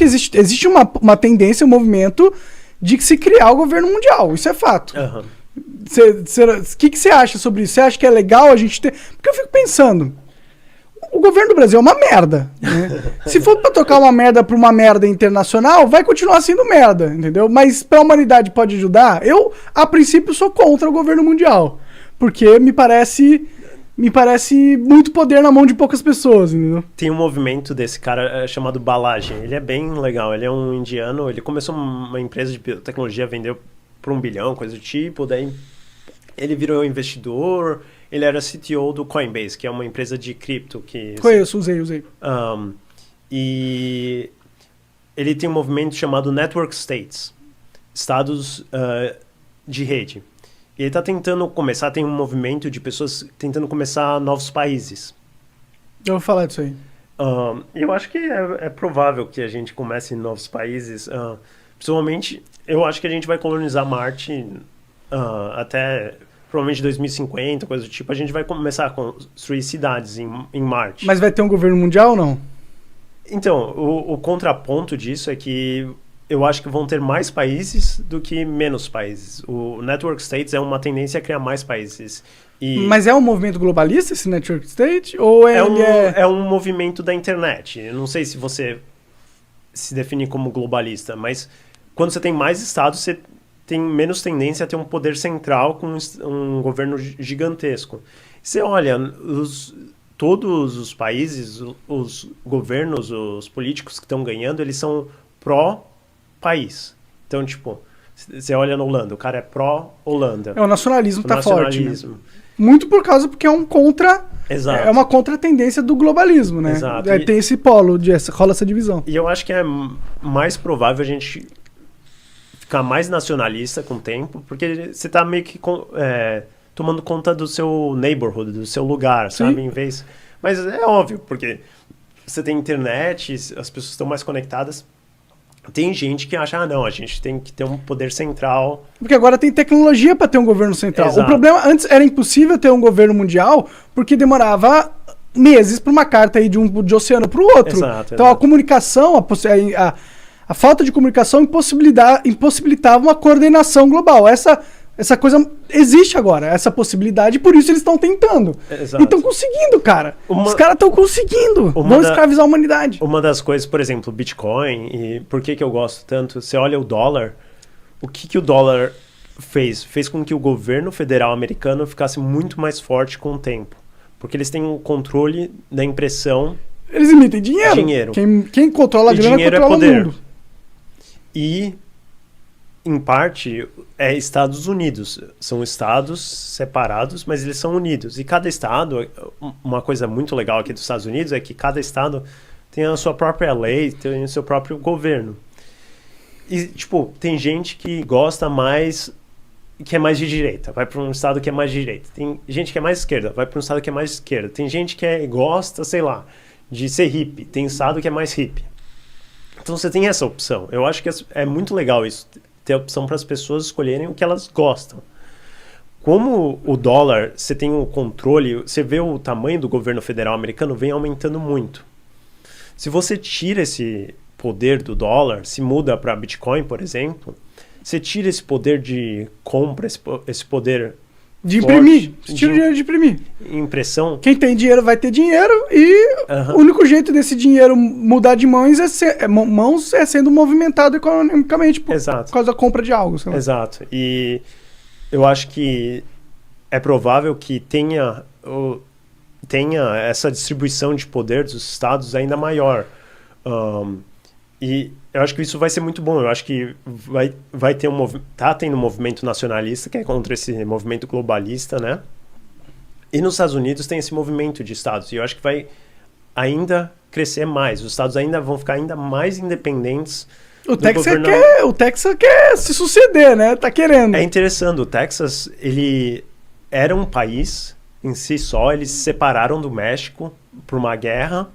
que existe uma tendência, um movimento de se criar o governo mundial. Isso é fato. O que você acha sobre isso? Você acha que é legal a gente ter... Porque eu fico pensando, o governo do Brasil é uma merda, né? Se for pra tocar uma merda pra uma merda internacional, vai continuar sendo merda, entendeu? Mas pra humanidade pode ajudar? Eu, a princípio, sou contra o governo mundial. Porque me parece muito poder na mão de poucas pessoas, entendeu? Tem um movimento desse cara chamado Balaji. Ele é bem legal. Ele é um indiano. Ele começou uma empresa de biotecnologia, vendeu por 1 bilhão, coisa do tipo. Daí ele virou investidor. Ele era CTO do Coinbase, que é uma empresa de cripto. Conheço, usei. E ele tem um movimento chamado Network States. Estados de rede. E ele está tentando começar, tem um movimento de pessoas tentando começar novos países. Eu vou falar disso aí. Eu acho que é provável que a gente comece em novos países. Principalmente, eu acho que a gente vai colonizar Marte até provavelmente 2050, coisa do tipo. A gente vai começar a construir cidades em Marte. Mas vai ter um governo mundial ou não? Então, o contraponto disso é que eu acho que vão ter mais países do que menos países. O Network States é uma tendência a criar mais países. Mas é um movimento globalista esse Network State? Ou é um movimento da internet. Eu não sei se você se define como globalista, mas quando você tem mais estados, você tem menos tendência a ter um poder central com um governo gigantesco. Você olha, todos os países, os governos, os políticos que estão ganhando, eles são pró-país. Então, tipo, você olha na Holanda, o cara é pró-Holanda. O nacionalismo tá forte. Né? Muito porque é um contra... Exato. É uma contra-tendência do globalismo, né? Exato. Tem esse polo, rola essa divisão. E eu acho que é mais provável a gente ficar mais nacionalista com o tempo, porque você tá meio que tomando conta do seu neighborhood, do seu lugar, sabe? Em vez... Mas é óbvio, porque você tem internet, as pessoas estão mais conectadas. Tem gente que acha, não, a gente tem que ter um poder central. Porque agora tem tecnologia para ter um governo central. Exato. O problema, antes era impossível ter um governo mundial, porque demorava meses para uma carta ir de oceano para o outro. Então a comunicação, a falta de comunicação impossibilitava uma coordenação global. Essa coisa existe agora, essa possibilidade, por isso eles estão tentando. Exato. E estão conseguindo, cara. Os caras estão conseguindo. Vão escravizar a humanidade. Uma das coisas, por exemplo, o Bitcoin, e por que eu gosto tanto, você olha o dólar, o que o dólar fez? Fez com que o governo federal americano ficasse muito mais forte com o tempo. Porque eles têm o controle da impressão. Eles emitem dinheiro. Quem controla a grana controla o mundo. E... em parte, é Estados Unidos. São estados separados, mas eles são unidos. E cada estado, uma coisa muito legal aqui dos Estados Unidos é que cada estado tem a sua própria lei, tem o seu próprio governo. E, tipo, tem gente que gosta mais, que é mais de direita, vai para um estado que é mais de direita. Tem gente que é mais esquerda, vai para um estado que é mais esquerda. Tem gente que gosta, sei lá, de ser hippie. Tem estado que é mais hippie. Então você tem essa opção. Eu acho que é muito legal isso, ter a opção para as pessoas escolherem o que elas gostam. Como o dólar, você tem o controle, você vê o tamanho do governo federal americano vem aumentando muito. Se você tira esse poder do dólar, se muda para Bitcoin, por exemplo, você tira esse poder de compra, esse poder de imprimir. Tira o dinheiro de imprimir. Impressão. Quem tem dinheiro vai ter dinheiro e o único jeito desse dinheiro mudar de mãos é sendo movimentado economicamente por causa da compra de algo. Sei lá. Exato. E eu acho que é provável que tenha essa distribuição de poder dos estados ainda maior. E eu acho que isso vai ser muito bom. Eu acho que vai ter tá tendo um movimento nacionalista que é contra esse movimento globalista, né? E nos Estados Unidos tem esse movimento de estados. E eu acho que vai ainda crescer mais. Os estados ainda vão ficar ainda mais independentes. O Texas quer se suceder, né? Tá querendo. É interessante. O Texas, ele era um país em si só. Eles se separaram do México por uma guerra.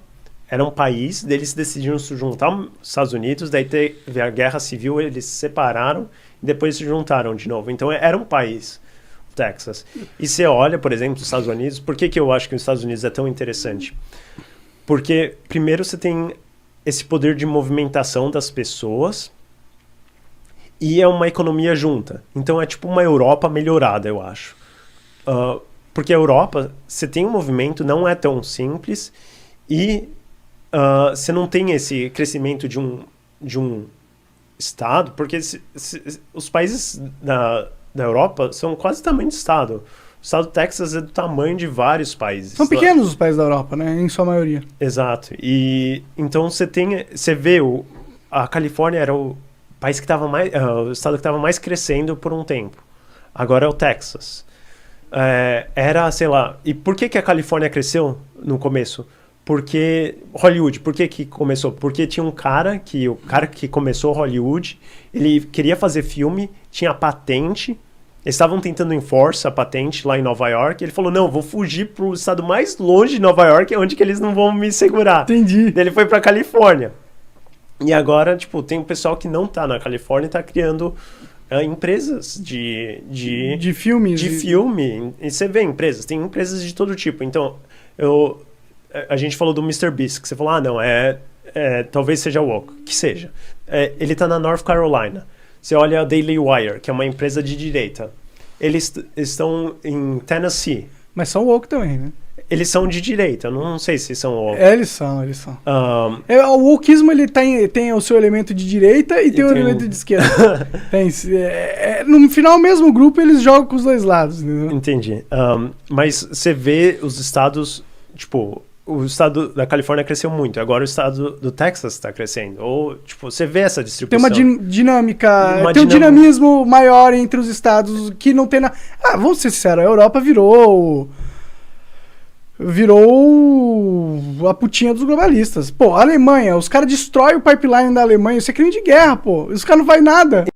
Era um país, eles decidiram se juntar aos Estados Unidos, daí teve a guerra civil, eles se separaram e depois se juntaram de novo. Então era um país, o Texas. E você olha, por exemplo, os Estados Unidos, por que eu acho que os Estados Unidos é tão interessante? Porque, primeiro, você tem esse poder de movimentação das pessoas e é uma economia junta. Então é tipo uma Europa melhorada, eu acho. Porque a Europa, você tem um movimento, não é tão simples e você não tem esse crescimento de um estado, porque os países da Europa são quase tamanho de estado. O estado do Texas é do tamanho de vários países. São pequenos os países da Europa, né? Em sua maioria. Exato. E então você vê a Califórnia era o país que estava mais, o estado que estava mais crescendo por um tempo. Agora é o Texas. Era, sei lá. E por que a Califórnia cresceu no começo? Porque Hollywood, por que começou? Porque tinha o cara que começou Hollywood, ele queria fazer filme, tinha patente, eles estavam tentando enforce a patente lá em Nova York, ele falou, não, vou fugir pro estado mais longe de Nova York, onde que eles não vão me segurar. Entendi. Daí ele foi pra Califórnia. E agora, tipo, tem um pessoal que não tá na Califórnia e tá criando empresas de filmes. De filme. E você vê empresas, tem empresas de todo tipo. Então, a gente falou do Mr. Beast, que você falou, não, talvez seja woke, que seja. Ele tá na North Carolina. Você olha a Daily Wire, que é uma empresa de direita. Eles estão em Tennessee. Mas são woke também, né? Eles são de direita, eu não sei se são woke. Eles são. O wokeismo, ele tem o seu elemento de direita e tem o elemento de esquerda. No final, mesmo grupo, eles jogam com os dois lados, entendeu? Entendi. Mas você vê os estados, tipo, o estado da Califórnia cresceu muito, agora o estado do Texas está crescendo. Ou, tipo, você vê essa distribuição. Tem uma dinâmica, um dinamismo maior entre os estados que não tem vamos ser sinceros, a Europa virou a putinha dos globalistas. Pô, a Alemanha, os caras destroem o pipeline da Alemanha, isso é crime de guerra, pô. Os caras não fazem nada.